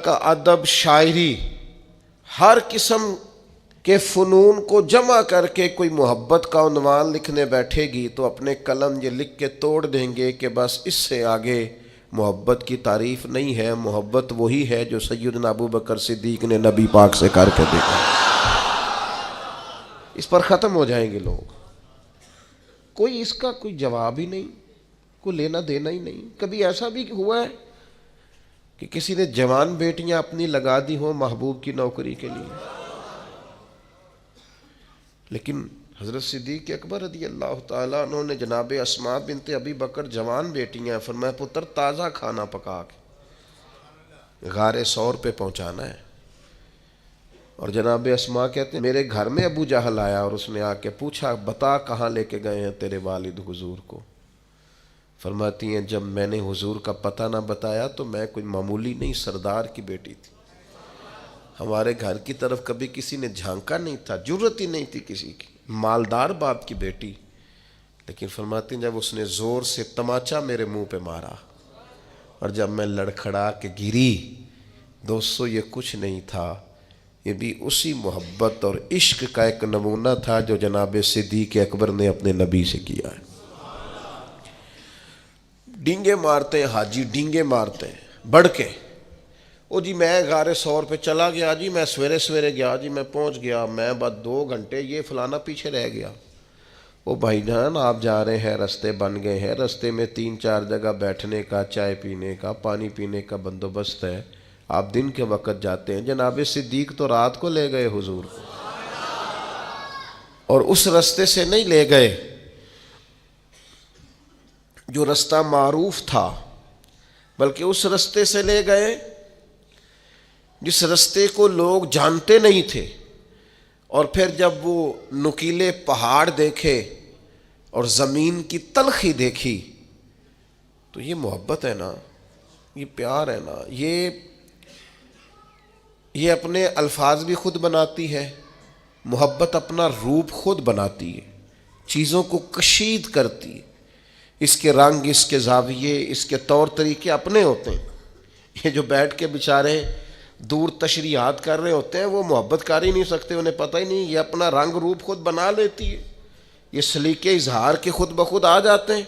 کا ادب، شاعری، ہر قسم کے فنون کو جمع کر کے کوئی محبت کا عنوان لکھنے بیٹھے گی تو اپنے قلم یہ لکھ کے توڑ دیں گے کہ بس اس سے آگے محبت کی تعریف نہیں ہے. محبت وہی ہے جو سیدنا ابو بکر صدیق نے نبی پاک سے کر کے دیکھا. اس پر ختم ہو جائیں گے لوگ. کوئی اس کا کوئی جواب ہی نہیں، کوئی لینا دینا ہی نہیں. کبھی ایسا بھی ہوا ہے کہ کسی نے جوان بیٹیاں اپنی لگا دی ہوں محبوب کی نوکری کے لیے؟ لیکن حضرت صدیق اکبر رضی اللہ تعالیٰ عنہ نے جناب اسماء بنت ابی بکر جوان بیٹیاں، فرمایا پتر تازہ کھانا پکا کے غار ثور پہ پہنچانا ہے. اور جناب اسماء کہتے ہیں میرے گھر میں ابو جہل آیا اور اس نے آ کے پوچھا بتا کہاں لے کے گئے ہیں تیرے والد حضور کو؟ فرماتی ہیں جب میں نے حضور کا پتہ نہ بتایا تو میں کوئی معمولی نہیں، سردار کی بیٹی تھی. ہمارے گھر کی طرف کبھی کسی نے جھانکا نہیں تھا، جرت ہی نہیں تھی کسی کی، مالدار باپ کی بیٹی. لیکن فرماتی ہیں جب اس نے زور سے تماچا میرے منہ پہ مارا اور جب میں لڑکھڑا کے گری، دوستو یہ کچھ نہیں تھا، یہ بھی اسی محبت اور عشق کا ایک نمونہ تھا جو جناب صدیق اکبر نے اپنے نبی سے کیا ہے. ڈینگے مارتے ہیں حاجی، ڈینگے مارتے ہیں بڑھ کے. او جی میں غار ثور پہ چلا گیا جی، میں سویرے سویرے گیا جی، میں پہنچ گیا، میں بعد 2 گھنٹے، یہ فلانا پیچھے رہ گیا. او بھائی جان آپ جا رہے ہیں، رستے بن گئے ہیں، رستے میں 3-4 جگہ بیٹھنے کا، چائے پینے کا، پانی پینے کا بندوبست ہے، آپ دن کے وقت جاتے ہیں. جناب صدیق تو رات کو لے گئے حضور کو، اور اس رستے سے نہیں لے گئے جو رستہ معروف تھا، بلکہ اس رستے سے لے گئے جس رستے کو لوگ جانتے نہیں تھے. اور پھر جب وہ نکیلے پہاڑ دیکھے اور زمین کی تلخی دیکھی تو یہ محبت ہے نا، یہ پیار ہے نا، یہ اپنے الفاظ بھی خود بناتی ہے. محبت اپنا روپ خود بناتی ہے، چیزوں کو کشید کرتی ہے. اس کے رنگ، اس کے زاویے، اس کے طور طریقے اپنے ہوتے ہیں. یہ جو بیٹھ کے بیچارے دور تشریحات کر رہے ہوتے ہیں وہ محبت کر ہی نہیں سکتے، انہیں پتہ ہی نہیں. یہ اپنا رنگ روپ خود بنا لیتی ہے، یہ سلیقے اظہار کے خود بخود آ جاتے ہیں.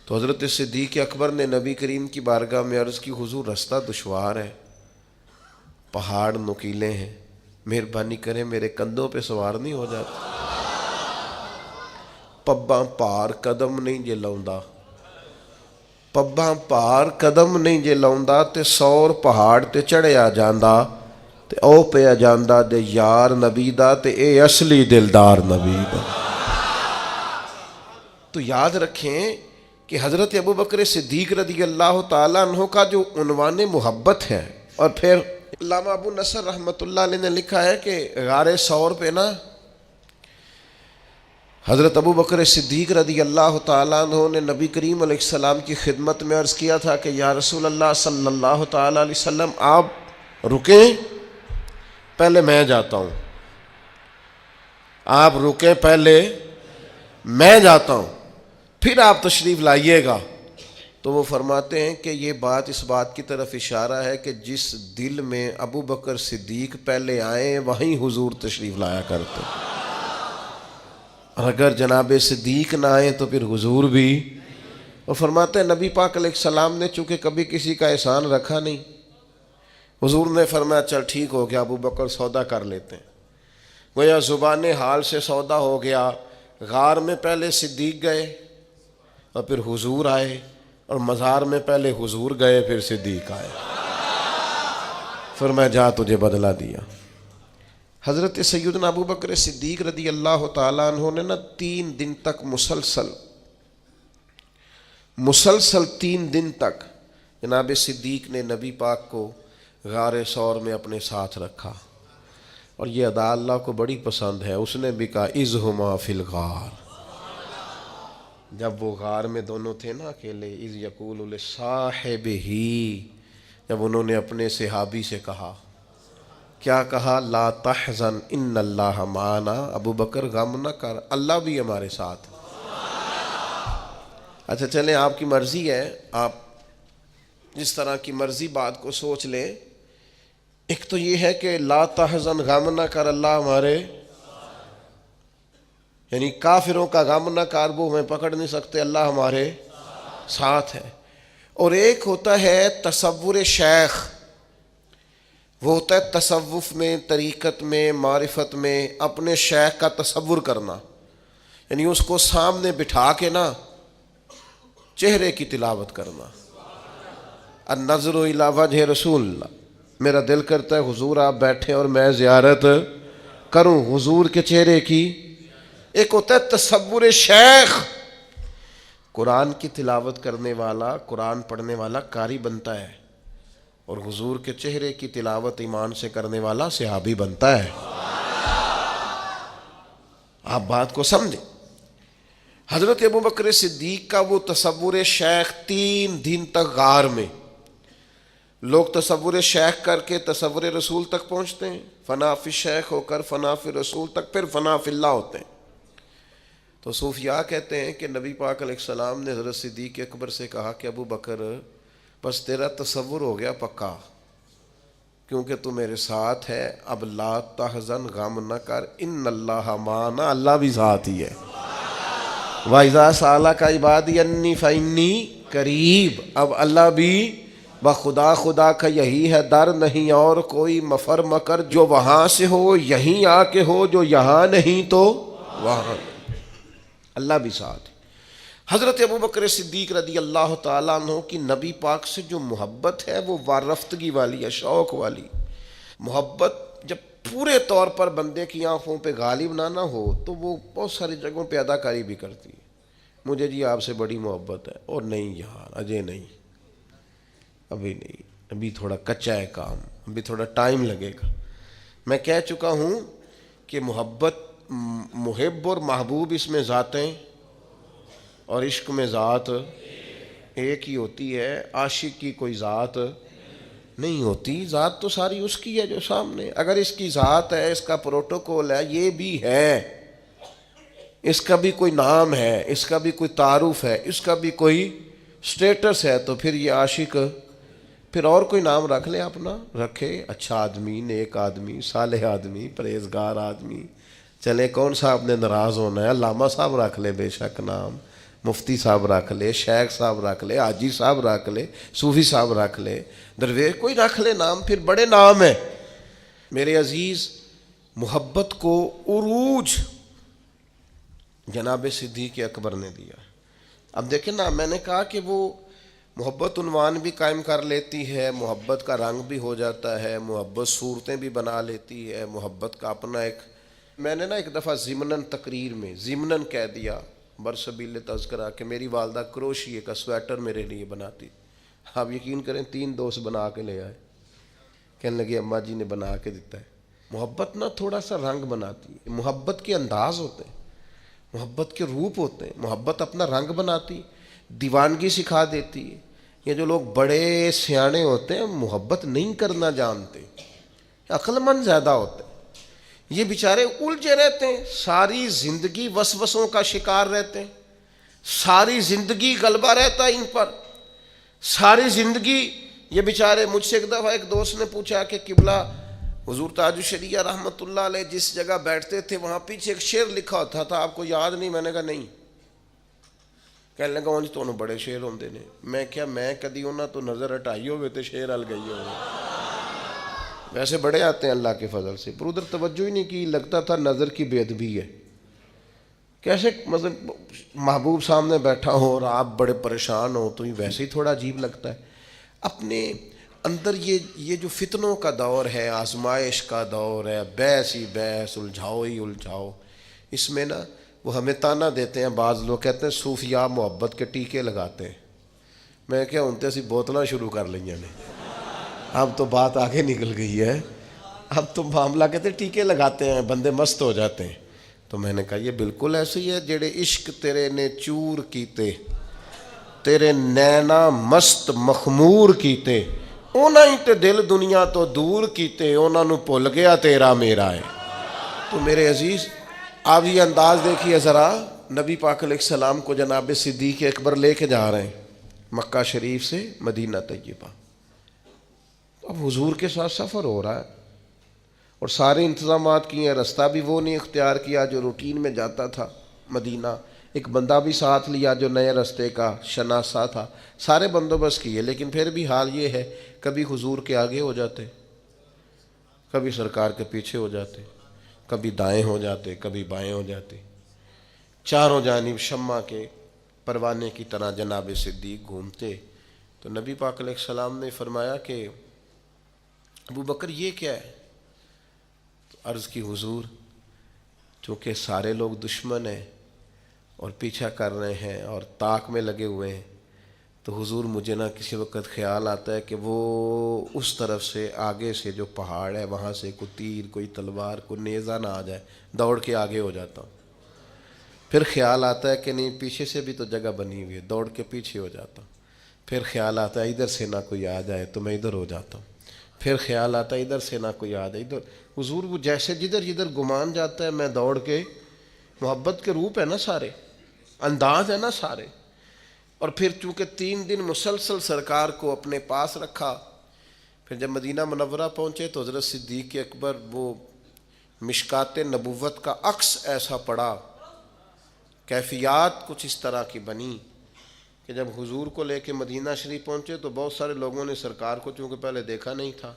تو حضرت صدیق اکبر نے نبی کریم کی بارگاہ میں عرض کی حضور رستہ دشوار ہے، پہاڑ نکیلے ہیں، مہربانی کریں میرے کندھوں پہ سوار نہیں ہو جاتا؟ پباں پار قدم نہیں جے لاؤندا، پباں پار قدم نہیں جے لاؤندا تے 100 پہاڑ تے چڑھیا جاندا تے او پیا جاندا دے یار نبی دا تے اے اصلی دلدار نبی دا. تو یاد رکھیں کہ حضرت ابو بکر صدیق رضی اللہ تعالیٰ عنہ کا جو عنوان محبت ہے. اور پھر علامہ ابو نصر رحمۃ اللہ علیہ نے لکھا ہے کہ غار ثور پہ نا حضرت ابو بکر صدیق رضی اللہ تعالیٰ عنہ نے نبی کریم علیہ السلام کی خدمت میں عرض کیا تھا کہ یا رسول اللہ صلی اللہ تعالیٰ علیہ وسلم آپ رکیں، پہلے میں جاتا ہوں. آپ رکیں، پہلے میں جاتا ہوں، پھر آپ تشریف لائیے گا. تو وہ فرماتے ہیں کہ یہ بات اس بات کی طرف اشارہ ہے کہ جس دل میں ابو بکر صدیق پہلے آئے وہیں حضور تشریف لایا کرتے، اور اگر جناب صدیق نہ آئے تو پھر حضور بھی. اور فرماتے ہیں نبی پاک علیہ السلام نے چونکہ کبھی کسی کا احسان رکھا نہیں، حضور نے فرمایا چل ٹھیک ہو گیا ابو بکر سودا کر لیتے ہیں. گویا زبان حال سے سودا ہو گیا. غار میں پہلے صدیق گئے اور پھر حضور آئے، اور مزار میں پہلے حضور گئے پھر صدیق آئے. فرمایا جا تجھے بدلہ دیا. حضرت سیدنا ابو بکر صدیق رضی اللہ تعالیٰ عنہ نے نا 3 دن تک مسلسل 3 دن تک جناب صدیق نے نبی پاک کو غار ثور میں اپنے ساتھ رکھا. اور یہ ادا اللہ کو بڑی پسند ہے. اس نے بھی کہا اذہما فی الغار، جب وہ غار میں دونوں تھے نا اکیلے، اذ یقول لصاحبہ، جب انہوں نے اپنے صحابی سے کہا، کیا کہا؟ لا تحزن ان اللہ معنا، ابو بکر غم نہ کر، اللہ بھی ہمارے ساتھ. اچھا چلیں آپ کی مرضی ہے، آپ جس طرح کی مرضی بات کو سوچ لیں، ایک تو یہ ہے کہ لا تحزن، غم نہ کر اللہ ہمارے، یعنی کافروں کا غم نہ کر، وہ ہمیں پکڑ نہیں سکتے، اللہ ہمارے ساتھ ہے۔ اور ایک ہوتا ہے تصور شیخ، وہ ہوتا ہے تصوف میں، طریقت میں، معرفت میں اپنے شیخ کا تصور کرنا، یعنی اس کو سامنے بٹھا کے نا چہرے کی تلاوت کرنا۔ النظر الی وجہ رسول اللہ، میرا دل کرتا ہے حضور آپ بیٹھے اور میں زیارت کروں حضور کے چہرے کی۔ ایک ہوتا ہے تصور شیخ، قرآن کی تلاوت کرنے والا، قرآن پڑھنے والا قاری بنتا ہے، اور حضور کے چہرے کی تلاوت ایمان سے کرنے والا صحابی بنتا ہے۔ آپ بات کو سمجھیں۔ حضرت ابوبکر صدیق کا وہ تصور شیخ، 3 دن تک غار میں لوگ تصور شیخ کر کے تصور رسول تک پہنچتے ہیں، فنا فی شیخ ہو کر فنا فی رسول تک، پھر فنا فی اللہ ہوتے ہیں۔ تو صوفیاء کہتے ہیں کہ نبی پاک علیہ السلام نے حضرت صدیق اکبر سے کہا کہ ابو بکر بس تیرا تصور ہو گیا پکا، کیونکہ تو میرے ساتھ ہے، اب لا تحزن، غم نہ کر، ان اللہ معنا، اللہ بھی ساتھ ہی ہے۔ وَإِذَا سَأَلَكَ عِبَادِي أَنِّي فَإِنِّي قریب، اب اللہ بھی بخدا، خدا کا یہی ہے در، نہیں اور کوئی مفر مکر، جو وہاں سے ہو یہیں آ کے ہو، جو یہاں نہیں تو وہاں، اللہ بھی ساتھ ہے۔ حضرت ابوبکر صدیق رضی اللہ تعالیٰ عنہ کی نبی پاک سے جو محبت ہے وہ وارفتگی والی ہے، شوق والی محبت۔ جب پورے طور پر بندے کی آنکھوں پہ غالب نہ ہو تو وہ بہت ساری جگہوں پہ اداکاری بھی کرتی ہے، مجھے جی آپ سے بڑی محبت ہے، اور نہیں یار اجے نہیں، ابھی نہیں، ابھی تھوڑا کچا ہے کام، ابھی تھوڑا ٹائم لگے گا۔ میں کہہ چکا ہوں کہ محبت، محب اور محبوب اس میں ذاتیں اور عشق میں ذات ایک ہی ہوتی ہے، عاشق کی کوئی ذات نہیں ہوتی، ذات تو ساری اس کی ہے جو سامنے۔ اگر اس کی ذات ہے، اس کا پروٹوکول ہے، یہ بھی ہے، اس کا بھی کوئی نام ہے، اس کا بھی کوئی تعارف ہے، اس کا بھی کوئی سٹیٹس ہے، تو پھر یہ عاشق پھر اور کوئی نام رکھ لے اپنا، رکھے، اچھا آدمی، نیک آدمی، صالح آدمی، پرہیزگار آدمی، چلے کون صاحب نے ناراض ہونا ہے، علامہ صاحب رکھ لے بے شک نام، مفتی صاحب رکھ لے، شیخ صاحب رکھ لے، حاجی صاحب رکھ لے، صوفی صاحب رکھ لے، درویش کوئی رکھ لے نام، پھر بڑے نام ہیں۔ میرے عزیز، محبت کو عروج جناب صدیق اکبر نے دیا۔ اب دیکھیں نا، میں نے کہا کہ وہ محبت عنوان بھی قائم کر لیتی ہے، محبت کا رنگ بھی ہو جاتا ہے، محبت صورتیں بھی بنا لیتی ہے، محبت کا اپنا ایک، میں نے نا ایک دفعہ ضمناً تقریر میں ضمناً کہہ دیا برسبیل تذکرہ کہ میری والدہ کروشیے کا سویٹر میرے لیے بناتی، آپ یقین کریں 3 دوست بنا کے لے آئے، کہنے لگے اماں جی نے بنا کے دیتا ہے۔ محبت نا تھوڑا سا رنگ بناتی ہے، محبت کے انداز ہوتے ہیں، محبت کے روپ ہوتے ہیں، محبت اپنا رنگ بناتی، دیوانگی سکھا دیتی ہے۔ یہ جو لوگ بڑے سیانے ہوتے ہیں محبت نہیں کرنا جانتے، عقل مند زیادہ ہوتے ہیں، یہ بیچارے الجھے رہتے ہیں، ساری زندگی وسوسوں کا شکار رہتے ہیں، ساری زندگی غلبہ رہتا ہے ان پر، ساری زندگی یہ بیچارے۔ مجھ سے ایک دفعہ ایک دوست نے پوچھا کہ قبلہ حضور تاج الشریعہ رحمۃ اللہ علیہ جس جگہ بیٹھتے تھے وہاں پیچھے ایک شعر لکھا ہوتا تھا، آپ کو یاد نہیں؟ میں نے کہا نہیں۔ کہنے لگا انج تو بڑے شعر ہوندے نے۔ میں کیا میں کدی انہاں تو نظر ہٹائی ہوئے تے شعر ہل گئی ہوئے، ویسے بڑے آتے ہیں اللہ کے فضل سے، پر ادھر توجہ ہی نہیں کی، لگتا تھا نظر کی بے ادبی ہے۔ کیسے مطلب محبوب سامنے بیٹھا ہو اور آپ بڑے پریشان ہو تو یہ ویسے ہی تھوڑا عجیب لگتا ہے۔ اپنے اندر یہ جو فتنوں کا دور ہے، آزمائش کا دور ہے، بحث ہی بحث، الجھاؤ ہی الجھاؤ، اس میں نا وہ ہمیں تانا دیتے ہیں، بعض لوگ کہتے ہیں صوفیاء محبت کے ٹیکے لگاتے ہیں۔ میں کیا انتے سی بوتلاں شروع کر لیں نے، اب تو بات آگے نکل گئی ہے، اب تو معاملہ کہتے ہیں ٹیکے لگاتے ہیں، بندے مست ہو جاتے ہیں۔ تو میں نے کہا یہ بالکل ایسے ہی ہے، جڑے عشق تیرے نے چور کیتے، تیرے نینا مست مخمور کیتے، اونا ہی تے دل دنیا تو دور کیتے، اونا نو بھول گیا تیرا میرا ہے۔ تو میرے عزیز آپ یہ انداز دیکھیے ذرا، نبی پاک علیہ السلام کو جناب صدیق اکبر لے کے جا رہے ہیں مکہ شریف سے مدینہ طیبہ، اب حضور کے ساتھ سفر ہو رہا ہے اور سارے انتظامات کیے ہیں، رستہ بھی وہ نہیں اختیار کیا جو روٹین میں جاتا تھا مدینہ، ایک بندہ بھی ساتھ لیا جو نئے رستے کا شناسا تھا، سارے بندوبست کیے، لیکن پھر بھی حال یہ ہے کبھی حضور کے آگے ہو جاتے، کبھی سرکار کے پیچھے ہو جاتے، کبھی دائیں ہو جاتے، کبھی بائیں ہو جاتے، چاروں جانب شمع کے پروانے کی طرح جناب صدیق گھومتے۔ تو نبی پاک علیہ السلام نے فرمایا کہ ابو بکر یہ کیا ہے؟ تو عرض کی حضور چونکہ سارے لوگ دشمن ہیں اور پیچھا کر رہے ہیں اور طاق میں لگے ہوئے ہیں، تو حضور مجھے نہ کسی وقت خیال آتا ہے کہ وہ اس طرف سے آگے سے جو پہاڑ ہے وہاں سے کوئی تیر، کوئی تلوار، کوئی نیزہ نہ آ جائے، دوڑ کے آگے ہو جاتا ہوں۔ پھر خیال آتا ہے کہ نہیں پیچھے سے بھی تو جگہ بنی ہوئی ہے، دوڑ کے پیچھے ہو جاتا ہوں۔ پھر خیال آتا ہے ادھر سے نہ کوئی آ جائے تو میں ادھر ہو جاتا ہوں۔ پھر خیال آتا ہے ادھر سے نہ کوئی آ جائے ادھر۔ حضور وہ جیسے جدھر جدھر گمان جاتا ہے میں دوڑ کے، محبت کے روپ ہے نا سارے، انداز ہے نا سارے۔ اور پھر چونکہ 3 دن مسلسل سرکار کو اپنے پاس رکھا، پھر جب مدینہ منورہ پہنچے تو حضرت صدیق اکبر وہ مشکات نبوت کا عکس ایسا پڑا، کیفیات کچھ اس طرح کی بنی کہ جب حضور کو لے کے مدینہ شریف پہنچے تو بہت سارے لوگوں نے سرکار کو چونکہ پہلے دیکھا نہیں تھا،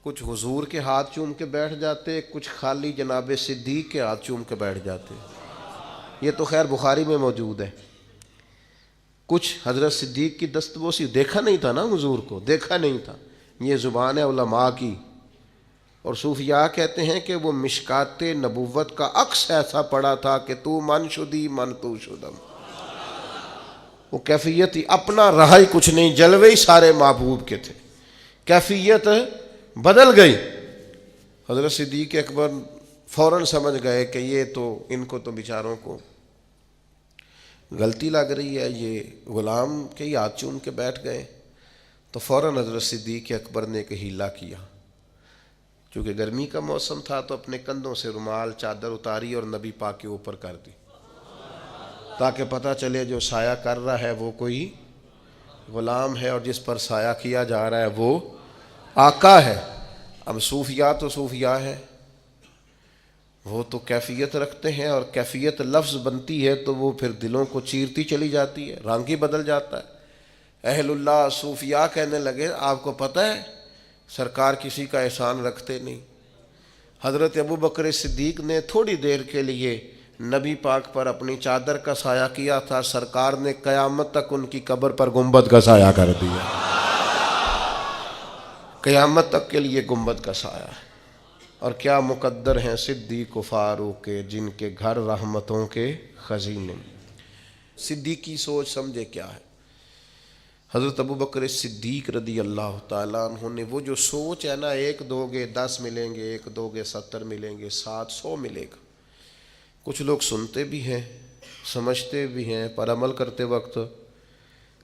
کچھ حضور کے ہاتھ چوم کے بیٹھ جاتے، کچھ خالی جناب صدیق کے ہاتھ چوم کے بیٹھ جاتے۔ یہ تو خیر بخاری میں موجود ہے۔ کچھ حضرت صدیق کی دستبوسی، دیکھا نہیں تھا نا حضور کو، دیکھا نہیں تھا۔ یہ زبان ہے علماء کی، اور صوفیاء کہتے ہیں کہ وہ مشکات نبوت کا عکس ایسا پڑا تھا کہ تو من شدی من تو شدم، وہ کیفیت ہی اپنا رہا ہی کچھ نہیں، جلوے ہی سارے محبوب کے تھے، کیفیت بدل گئی۔ حضرت صدیق اکبر فوراً سمجھ گئے کہ یہ تو ان کو تو بیچاروں کو غلطی لگ رہی ہے، یہ غلام کے ہی ہاتھ چوم کے بیٹھ گئے۔ تو فوراً حضرت صدیق اکبر نے ایک ہیلا کیا، چونکہ گرمی کا موسم تھا تو اپنے کندھوں سے رومال چادر اتاری اور نبی پاک کے اوپر کر دی، تاکہ پتہ چلے جو سایہ کر رہا ہے وہ کوئی غلام ہے اور جس پر سایہ کیا جا رہا ہے وہ آقا ہے۔ اب صوفیاء تو صوفیاء ہے، وہ تو کیفیت رکھتے ہیں، اور کیفیت لفظ بنتی ہے تو وہ پھر دلوں کو چیرتی چلی جاتی ہے، رنگ ہی بدل جاتا ہے۔ اہل اللہ صوفیاء کہنے لگے آپ کو پتہ ہے سرکار کسی کا احسان رکھتے نہیں۔ حضرت ابو بکر صدیق نے تھوڑی دیر کے لیے نبی پاک پر اپنی چادر کا سایہ کیا تھا، سرکار نے قیامت تک ان کی قبر پر گنبد کا سایہ کر دیا، قیامت تک کے لیے گنبد کا سایہ ہے۔ اور کیا مقدر ہیں صدیق و فاروق کے، جن کے گھر رحمتوں کے خزینے۔ صدیقی سوچ سمجھے کیا ہے؟ حضرت ابو بکر صدیق رضی اللہ تعالیٰ عنہ نے وہ جو سوچ ہے نا، 1 دو گے 10 ملیں گے، 1 دو گے 70 ملیں گے، 700 ملے گا۔ کچھ لوگ سنتے بھی ہیں، سمجھتے بھی ہیں، پر عمل کرتے وقت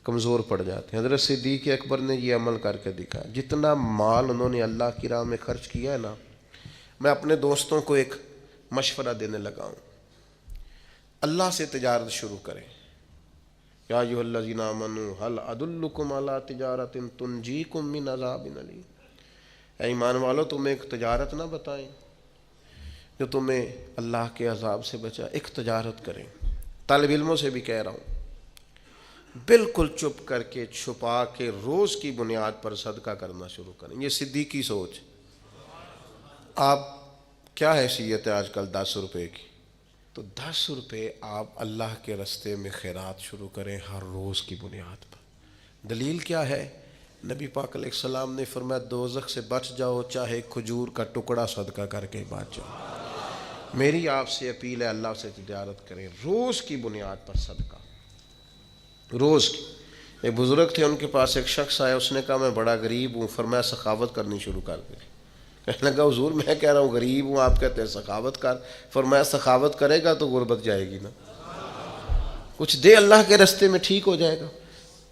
کمزور پڑ جاتے ہیں۔ حضرت صدیق اکبر نے یہ عمل کر کے دکھایا۔ جتنا مال انہوں نے اللہ کی راہ میں خرچ کیا ہے نا، میں اپنے دوستوں کو ایک مشورہ دینے لگا ہوں، اللہ سے تجارت شروع کریں۔ یا ایھا الذین آمنوا ھل ادلکم علی تجارۃ تنجیکم من عذاب علیم، اے ایمان والو تمہیں ایک تجارت نہ بتائیں جو تمہیں اللہ کے عذاب سے بچا۔ ایک تجارت کریں۔ طالب علموں سے بھی کہہ رہا ہوں، بالکل چپ کر کے چھپا کے روز کی بنیاد پر صدقہ کرنا شروع کریں۔ یہ صدیقی سوچ۔ آپ کیا حیثیت ہے آج کل 10 روپے کی؟ تو 10 روپے آپ اللہ کے رستے میں خیرات شروع کریں ہر روز کی بنیاد پر۔ دلیل کیا ہے؟ نبی پاک علیہ السلام نے فرمایا دوزخ سے بچ جاؤ چاہے کھجور کا ٹکڑا صدقہ کر کے بچ جاؤ۔ میری آپ سے اپیل ہے اللہ سے تجارت کریں، روز کی بنیاد پر صدقہ، روز کی۔ ایک بزرگ تھے، ان کے پاس ایک شخص آیا، اس نے کہا میں بڑا غریب ہوں، فرمایا سخاوت کرنی شروع کر دیں۔ کہنے لگا حضور میں کہہ رہا ہوں غریب ہوں، آپ کہتے ہیں سخاوت کر۔ فرمایا سخاوت کرے گا تو غربت جائے گی نا، کچھ دے اللہ کے رستے میں ٹھیک ہو جائے گا۔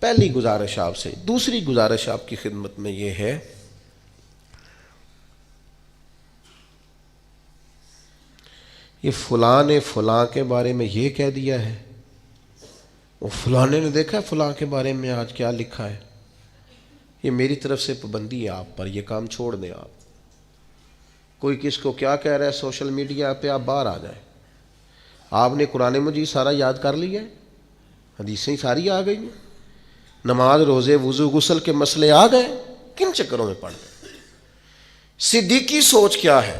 پہلی گزارش آپ سے۔ دوسری گزارش آپ کی خدمت میں یہ ہے، یہ فلاں نے فلاں کے بارے میں یہ کہہ دیا ہے، وہ فلاں نے دیکھا ہے فلاں کے بارے میں آج کیا لکھا ہے، یہ میری طرف سے پابندی ہے آپ پر، یہ کام چھوڑ دیں آپ۔ کوئی کس کو کیا کہہ رہا ہے سوشل میڈیا پہ، آپ باہر آ جائیں۔ آپ نے قرآن مجید سارا یاد کر لیا ہے، حدیثیں ساری آ گئی ہیں، نماز روزے وضو غسل کے مسئلے آ گئے، کن چکروں میں پڑ گئے؟ صدیقی سوچ کیا ہے؟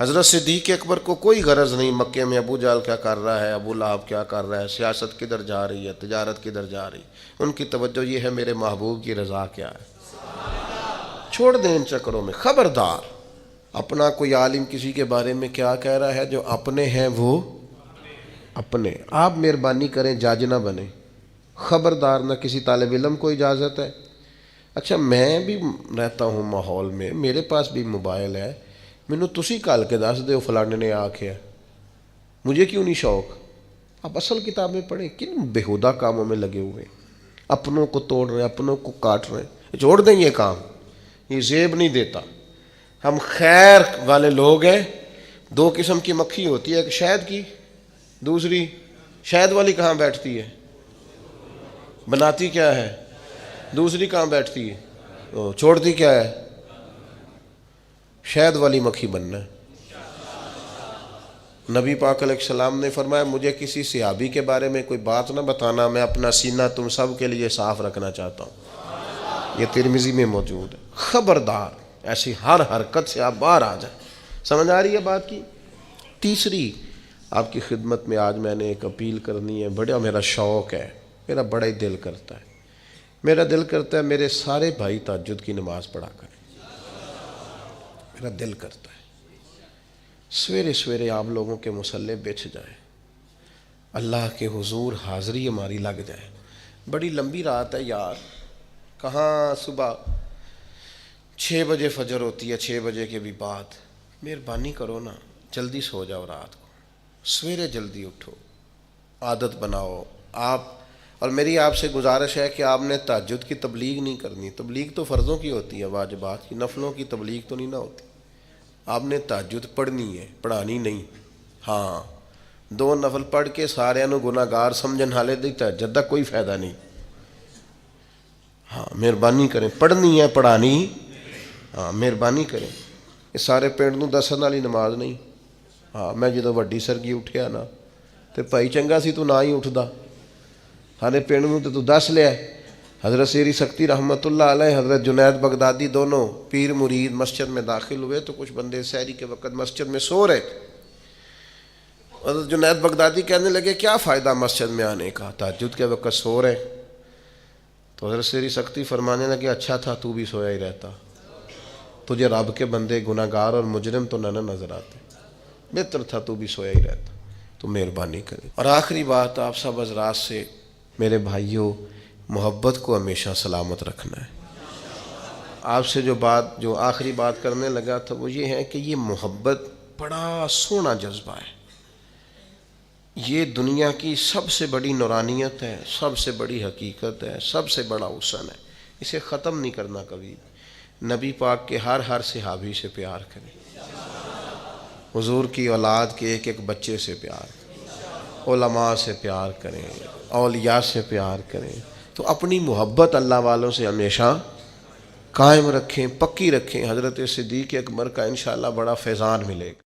حضرت صدیق اکبر کو کوئی غرض نہیں مکے میں ابو جہل کیا کر رہا ہے، ابو لہب کیا کر رہا ہے، سیاست کدھر جا رہی ہے، تجارت کدھر جا رہی ہے، ان کی توجہ یہ ہے میرے محبوب کی رضا کیا ہے۔ چھوڑ دیں ان چکروں میں، خبردار۔ اپنا کوئی عالم کسی کے بارے میں کیا کہہ رہا ہے، جو اپنے ہیں وہ اپنے، آپ مہربانی کریں جج نہ بنیں، خبردار۔ نہ کسی طالب علم کو اجازت ہے۔ اچھا میں بھی رہتا ہوں ماحول میں، میرے پاس بھی موبائل ہے، مینوں تسی کل کے دس دیو فلانے نے آکھیا، مجھے کیوں نہیں شوق؟ آپ اصل کتابیں پڑھیں، کن بےہودہ کاموں میں لگے ہوئے، اپنوں کو توڑ رہے ہیں، اپنوں کو کاٹ رہے ہیں۔ چھوڑ دیں یہ کام، یہ زیب نہیں دیتا۔ ہم خیر والے لوگ ہیں۔ دو قسم کی مکھی ہوتی ہے، ایک شہد کی، دوسری شہد والی کہاں بیٹھتی ہے؟ بناتی کیا ہے؟ دوسری کہاں بیٹھتی ہے؟ چھوڑتی کیا ہے؟ شہد والی مکھی بننا ہے۔ نبی پاک علیہ السلام نے فرمایا مجھے کسی صحابی کے بارے میں کوئی بات نہ بتانا، میں اپنا سینہ تم سب کے لیے صاف رکھنا چاہتا ہوں۔ یہ ترمذی میں موجود ہے۔ خبردار، ایسی ہر حرکت سے آپ باہر آ جائیں۔ سمجھ آ رہی ہے بات کی؟ تیسری آپ کی خدمت میں آج میں نے ایک اپیل کرنی ہے، بڑا میرا شوق ہے، میرا بڑا ہی دل کرتا ہے، میرا دل کرتا ہے میرے سارے بھائی تہجد کی نماز پڑھا کریں، میرا دل کرتا ہے سویرے سویرے آپ لوگوں کے مصلے بچھ جائیں، اللہ کے حضور حاضری ہماری لگ جائے۔ بڑی لمبی رات ہے یار، کہاں صبح 6 بجے فجر ہوتی ہے، 6 بجے کے بھی بعد۔ مہربانی کرو نا، جلدی سو جاؤ، رات کو سویرے جلدی اٹھو، عادت بناؤ آپ۔ اور میری آپ سے گزارش ہے کہ آپ نے تہجد کی تبلیغ نہیں کرنی، تبلیغ تو فرضوں کی ہوتی ہے، واجبات کی، نفلوں کی تبلیغ تو نہیں نہ ہوتی۔ آپ نے تہجد پڑھنی ہے، پڑھانی نہیں۔ ہاں 2 نفل پڑھ کے سارے نو گناہ گار سمجھن حالے دی تہجد دا کوئی فائدہ نہیں۔ ہاں مہربانی کریں، پڑھنی ہے پڑھانی، ہاں مہربانی کریں۔ یہ سارے پنڈ نو دسن والی نماز نہیں۔ ہاں میں جدو وڈی سرگی اٹھیا نا تے بھائی چنگا سی تو نہ ہی اٹھدا، سارے پنڈ نو تے تو دس لیا۔ حضرت سیری سکتی رحمت اللہ علیہ، حضرت جنید بغدادی دونوں پیر مرید مسجد میں داخل ہوئے تو کچھ بندے سحری کے وقت مسجد میں سو رہے تھے۔ حضرت جنید بغدادی کہنے لگے کیا فائدہ مسجد میں آنے کا، تہجد کے وقت سو رہے۔ تو حضرت سیری سکتی فرمانے لگے اچھا تھا تو بھی سویا ہی رہتا، تجھے رب کے بندے گناہ گار اور مجرم تو نہ نظر آتے، بہتر تھا تو بھی سویا ہی رہتا۔ تو مہربانی کریں۔ اور آخری بات آپ سب حضرات سے، میرے بھائیوں، محبت کو ہمیشہ سلامت رکھنا ہے۔ آپ سے جو آخری بات کرنے لگا تھا وہ یہ ہے کہ یہ محبت بڑا سونا جذبہ ہے، یہ دنیا کی سب سے بڑی نورانیت ہے، سب سے بڑی حقیقت ہے، سب سے بڑا حسن ہے، اسے ختم نہیں کرنا کبھی۔ نبی پاک کے ہر صحابی سے پیار کریں، حضور کی اولاد کے ایک ایک بچے سے پیار کریں، علماء سے پیار کریں، اولیاء سے پیار کریں، تو اپنی محبت اللہ والوں سے ہمیشہ قائم رکھیں، پکی رکھیں۔ حضرت صدیق اکبر کا انشاءاللہ بڑا فیضان ملے گا۔